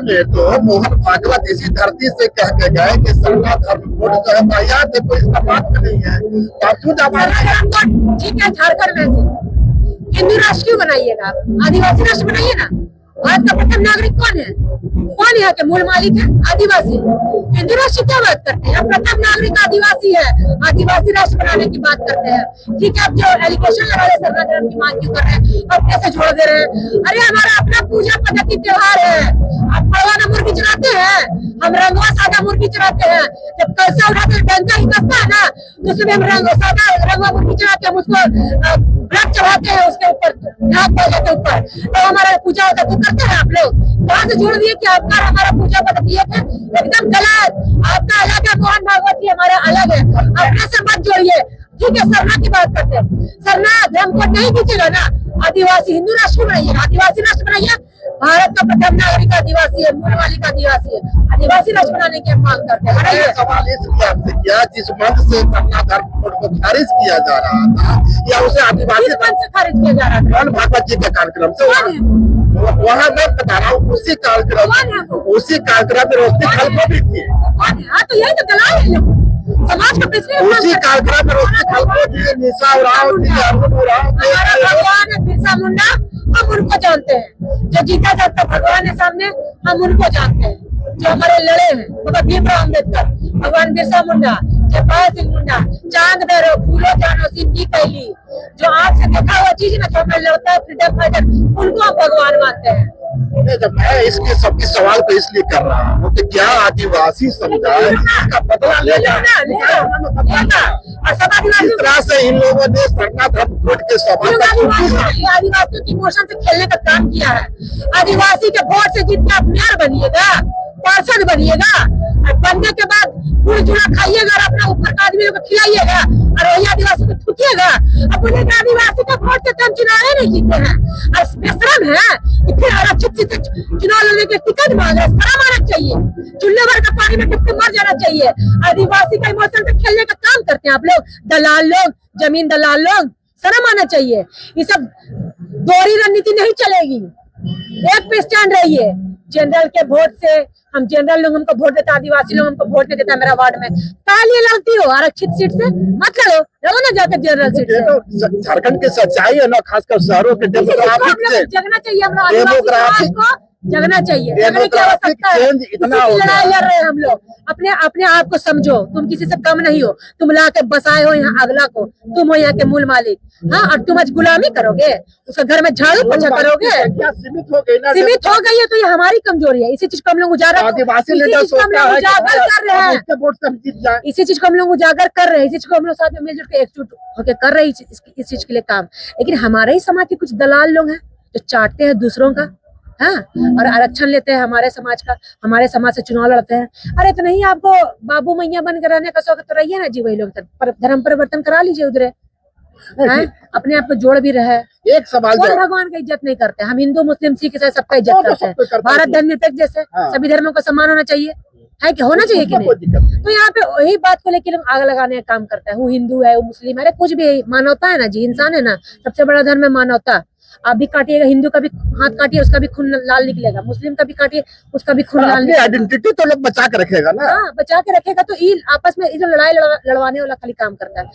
में तो मोहन भागवत इसी धरती से कह के गए कि सरना धर्म कोड जो है वाहियात है, कोई इसका बात में नहीं है। तो आप खुद ठीक है, झारखंड में से हिंदू राष्ट्र क्यों बनाइएगा? आदिवासी राष्ट्र बनाइए ना। भारत का प्रथम नागरिक कौन है? कौन यहाँ के मूल मालिक है? आदिवासी। हिंदू राष्ट्र क्या बात करते हैं? प्रथम नागरिक आदिवासी है, आदिवासी राष्ट्र बनाने की बात करते हैं। ठीक है, अब जो एलिगेशन लगा रहे सरना धर्म की मांग क्यों कर रहे हैं और कैसे जोड़ दे रहे हैं? अरे हमारा अपना पूजा पद्धति त्योहार है। आप परवाना मुर्गी चलाते हैं, हम रंगवा सादा मुर्गी चलाते हैं। जब कलसा उठाते डंका ही कसता है ना, तो उसमें हम रंगवा मुर्गी चलाते हैं, उसको व्रत चढ़ाते हैं, उसके ऊपर नाग बाजा के ऊपर, तो हमारा पूजा होता है। तो करते हैं आप लोग कहाँ से जोड़ दिए कि आपका हमारा पूजा पद्धति है? एकदम गलत। आपका अलग है, मोहन भागवत जी हमारा अलग है, अपने से मत जोड़िए। ठीक है, सरना की बात करते हैं, सरना धर्म को नहीं खींचेगा ना। आदिवासी हिंदू राष्ट्र बनाइए, आदिवासी राष्ट्र बनाइए। भारत का प्रथम नागरिक आदिवासी है, मूल मालिक आदिवासी है, आदिवासी राष्ट्र बनाने की हम मांग करते हैं। सवाल इसलिए आपसे किया, जिस मंच से सरना धर्म कोड को खारिज किया जा रहा था या उसे आदिवासी मंच से खारिज किया जा रहा था मोहन भागवत जी के कार्यक्रम से, वहाँ मैं बता रहा हूँ उसी कार्यक्रम में रोशनी खलको भी थी। हाँ, तो यही तो दलाल है लोग। समाज का पिछले उसी कार्यक्रम में रोशनी खलको थी, निशा उरांव थी, अरुण उरांव थे। हमारा भगवान है बिरसा मुंडा, हम उनको जानते हैं। जो जीता जाता भगवान है सामने, हम उनको जानते हैं। जो हमारे लड़े हैं बाबा भीमराव अम्बेडकर, भगवान बिरसा मुंडा, जयपाल सिंह मुंडा, चांद भैरव, फूलो जानो सिंह जी कैली, जो आंख से देखा हुआ चीज ना, जो हमें लड़ता है फ्रीडम फाइटर, उनको हम भगवान मानते हैं। जब मैं इसके सबके सवाल को इसलिए कर रहा हूँ कि क्या आदिवासी समुदाय इसका बदला लेगा? इस तरह से इन लोगों ने सरना धर्म कोड के सवाल आदिवासियों की इमोशन से खेलने का काम किया है। आदिवासी के वोट से जीत के आप मेयर बनिएगा, पार्षद बनिएगा, बनने के बाद पूरी चूड़ा खाइएगा और अपना ऊपर का आदमी को खिलाइएगा और वही आदिवासी को थूकिएगा। अपने आदिवासी का वोट से कम चुनाव नहीं जीते हैं और बेशरम है कि फिर आरक्षित से चुनाव लड़ने के टिकट मांग रहे। शर्म आना चाहिए। चूल्हे भर का पानी में डूब मर जाना चाहिए। आदिवासी का इमोशन से खेलने का काम करते हैं आप लोग, दलाल लोग, जमीन दलाल लोग। शर्म आना चाहिए। ये सब दोहरी रणनीति नहीं चलेगी। एक पे स्टैंड रहिए। जनरल के वोट से हम जनरल लोग हमको वोट देता, आदिवासी लोग हमको वोट नहीं देता। मेरा वार्ड में काहे लड़ती हो आरक्षित सीट से? मत लड़ो, लड़ो ना जाकर जनरल सीट से। तो झारखंड की सच्चाई है ना, खासकर शहरों के डेमोग्राफिक से जगना चाहिए। हम आदिवासी को जगना चाहिए। जगने की आवश्यकता है। लड़ाई लड़ रहे हैं हम लोग। अपने आप को समझो, तुम किसी से कम नहीं हो। तुम ला के बसाए हो यहाँ अगला को, तुम हो यहाँ के मूल मालिक। हाँ, और तुम आज गुलामी करोगे, उसका घर में झाड़ू पोछा करोगे। सीमित हो गई ना, सीमित हो गई है तो ये हमारी कमजोरी है। इसी चीज को हम लोग उजागर कर रहे हैं। इसी चीज को हम लोग उजागर कर रहे हैं। इसी चीज को हम लोग साथ में मिलजुल के एकजुट होकर कर रहे हैं इस चीज के लिए काम। लेकिन हमारे ही समाज के कुछ दलाल लोग हैं जो चाटते हैं दूसरों का, हाँ, और आरक्षण लेते हैं हमारे समाज का, हमारे समाज से चुनाव लड़ते हैं। अरे तो नहीं, आपको बाबू मैया बन कर रहने का शौक तो रहिए ना जी। वही लोग धर्म परिवर्तन करा लीजिए उधरे, अपने आप को जोड़ भी रहे। एक सवाल, कौन भगवान का इज्जत नहीं करते? हम हिंदू मुस्लिम सिख ईसाई सबका इज्जत करते हैं। भारत धर्मनिरपेक्ष जैसे सभी धर्मों का सम्मान होना चाहिए, है कि होना चाहिए कि नहीं? तो यहाँ पे वही बात को लेकर लोग आग लगाने का काम करता है। वो हिंदू है, वो मुस्लिम है, अरे कुछ भी मानवता है ना जी, इंसान है ना। सबसे बड़ा धर्म है मानवता। आप भी काटिएगा, हिंदू का भी हाथ काटिए, उसका भी खून लाल निकलेगा। मुस्लिम का भी काटिए, उसका भी खून लाल निकलेगा। आइडेंटिटी तो लोग बचा के रखेगा ना। हाँ, बचा के रखेगा। तो आपस में लड़ाई लड़वाने वाला खाली काम करता है।